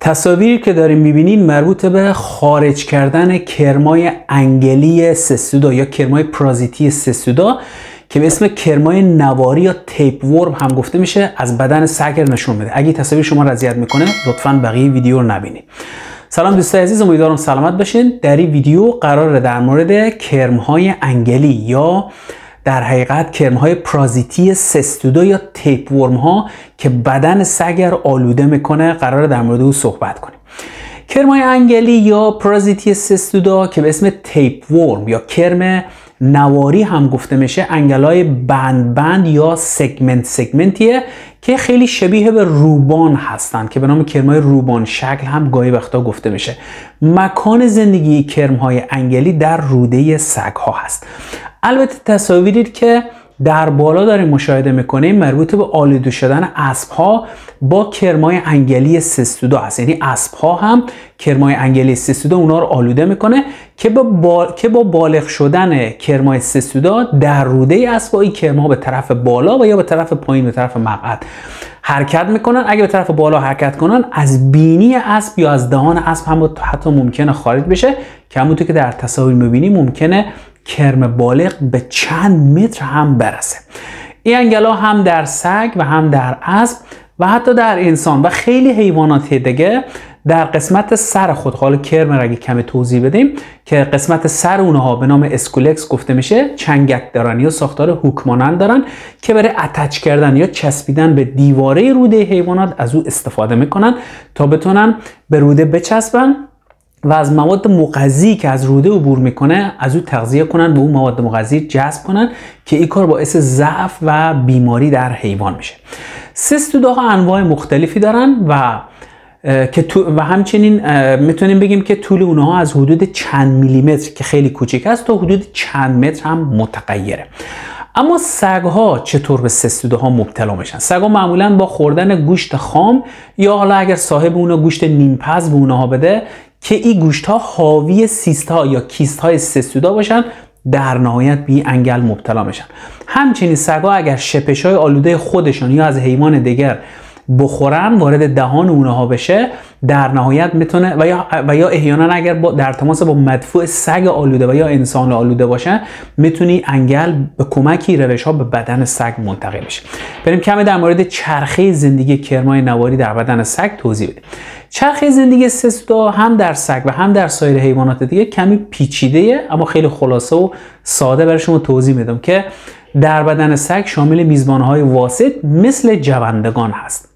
تصاویری که داریم میبینید مربوط به خارج کردن کرمای انگلی سسودا یا کرمای پرازیتی سسودا که به اسم کرمای نواری یا تیپ ورم هم گفته میشه از بدن سگ نشون میده. اگه تصاویر شما را اذیت میکنه لطفاً بقیه ویدیو رو نبینید. سلام دوستای عزیز، امیدوارم سلامت باشین. در این ویدیو قراره در مورد کرمهای انگلی یا در حقیقت کرمهای پرازیتی سستودا یا تیپ ورم ها که بدن سگ رو آلوده میکنه قراره در مورد او صحبت کنیم. کرمهای انگلی یا پرازیتی سستودا که به اسم تیپ ورم یا کرم نواری هم گفته میشه انگلای بند یا سگمنتیه که خیلی شبیه به روبان هستن که به نام کرمهای روبان شکل هم گاهی وقتا گفته میشه. مکان زندگی کرمهای انگلی در روده سگ ها هست. البته تصاویری که در بالا داریم مشاهده میکنیم مربوط به آلوده شدن اسب ها با کرمای انگلی سستودا هست. یعنی اسب ها هم کرمای انگلی سستودا اونا رو آلوده میکنه که با بالغ شدن کرمای سستودا در روده اسب ها این کرمها به طرف بالا و یا به طرف پایین به طرف مقعد حرکت میکنن. اگه به طرف بالا حرکت کنن از بینی اسب یا از دهان اسب هم حتی ممکنه خارج بشه که همونطور که در تصاویر میبینیم ممکنه کرم بالغ به چند متر هم برسه. این انگلا هم در سگ و هم در اسب و حتی در انسان و خیلی حیوانات دیگه در قسمت سر خود، حالا کرم را اگه کمی توضیح بدیم که قسمت سر اونها به نام اسکولکس گفته میشه چنگک دارن یا ساختار هوک مانند دارن که برای اتچ کردن یا چسبیدن به دیواره روده حیوانات از او استفاده میکنن تا بتونن به روده بچسبن و از مواد مغذی که از روده عبور میکنه از او تغذیه کنن، به اون مواد مغذی جذب کنن که این کار باعث ضعف و بیماری در حیوان میشه. سستوداها انواع مختلفی دارن و همچنین میتونیم بگیم که طول اونها از حدود چند میلیمتر که خیلی کوچیک است تا حدود چند متر هم متغیره. اما سگ‌ها چطور به سستوداها مبتلا میشن؟ سگ‌ها معمولا با خوردن گوشت خام یا حالا اگر صاحب اونها گوشت نیمپز به اونها بده که این گوشت ها حاوی سیست ها یا کیست های سستودا باشن در نهایت به انگل مبتلا میشن. همچنین سگ‌ها اگر شپش های آلوده خودشون یا از حیوان دیگر بخورن وارد دهان اونها بشه در نهایت میتونه و یا احیانا اگر در تماس با مدفوع سگ آلوده و یا انسان آلوده باشه میتونی انگل به کمکی روش ها به بدن سگ منتقل بشه. بریم کمی در مورد چرخه زندگی کرمای نواری در بدن سگ توضیح بدیم. چرخه زندگی سستودا هم در سگ و هم در سایر حیوانات دیگه کمی پیچیده اما خیلی خلاصه و ساده برای شما توضیح میدم که در بدن سگ شامل میزبانهای واسط مثل جوندگان هست.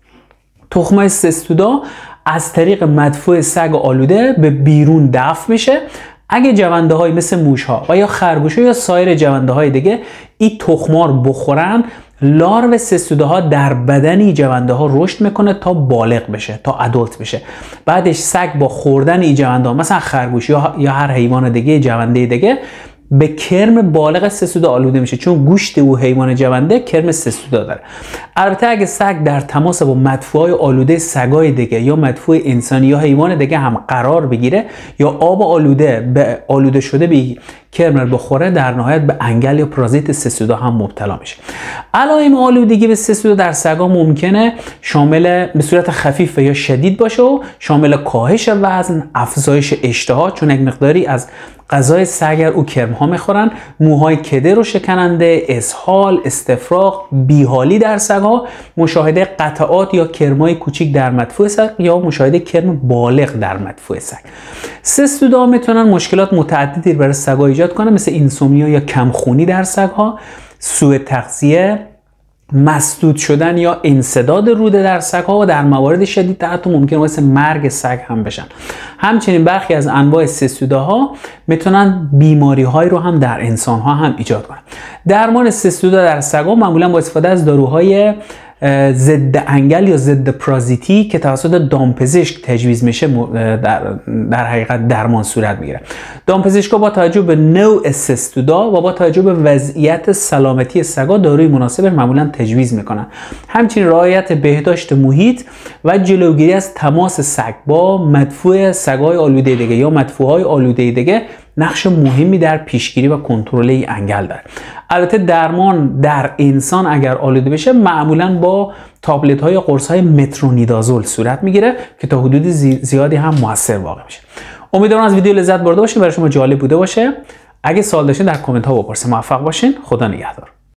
تخمای سستودا از طریق مدفوع سگ آلوده به بیرون دفع میشه. اگه جونده های مثل موش ها و یا خرگوش ها یا سایر جونده های دیگه این تخمار بخورن لارو سستوداها در بدن این جونده ها رشد میکنه تا بالغ بشه، تا ادالت بشه. بعدش سگ با خوردن این جونده ها مثلا خرگوش یا هر حیوان دیگه جونده دیگه به کرم بالغ سستودا آلوده میشه چون گوشت او حیوان جونده کرم سستودا داره. البته اگه سگ در تماس با مدفوعهای آلوده سگای دیگه یا مدفوع انسانی یا حیوان دیگه هم قرار بگیره یا آب آلوده شده به کرم رو بخوره در نهایت به انگل یا پرازیت سستودا هم مبتلا میشه. علائم آلودگی به سستودا در سگا ممکنه شامل به صورت خفیف یا شدید باشه و شامل کاهش وزن، افزایش اشتها چون یک مقداری از غذای سگ او کرم ها میخورن، موهای کده رو شکننده، اسهال، استفراغ، بیحالی در سگ ها، مشاهده قطعات یا کرمای کوچیک در مدفوع سگ یا مشاهده کرم بالغ در مدفوع سگ. سستودا میتونن مشکلات متعددی برای سگ ها ایجاد کنن مثل اینسومنیا یا کمخونی در سگ ها، سوء تغذیه، مسدود شدن یا انسداد روده در سگ ها و در موارد شدید حتی ممکن باعث مرگ سگ هم بشن. همچنین برخی از انواع سستوداها میتونن بیماری های رو هم در انسان ها هم ایجاد کنن. درمان سستودا در سگ ها معمولا با استفاده از داروهای ضد انگل یا ضد پرازیتی که توسط دامپزشک تجویز میشه در حقیقت درمان صورت میگیره. دامپزشکا با توجه به نوع سستودا و با توجه به وضعیت سلامتی سگا داروی مناسب معمولا تجویز میکنن. همچنین رعایت بهداشت محیط و جلوگیری از تماس سگ با مدفوع سگای آلوده دیگه یا مدفوعهای آلوده دیگه نقش مهمی در پیشگیری و کنترل این انگل داره. البته درمان در انسان اگر آلوده بشه معمولا با تابلت های قرص های مترونیدازول صورت میگیره که تا حدود زیادی هم موثر واقع میشه. امیدوارم از ویدیو لذت برده باشین، برای شما جالب بوده باشه. اگه سوال داشتین در کامنت ها بپرسید. موفق باشین. خدا نگهدار.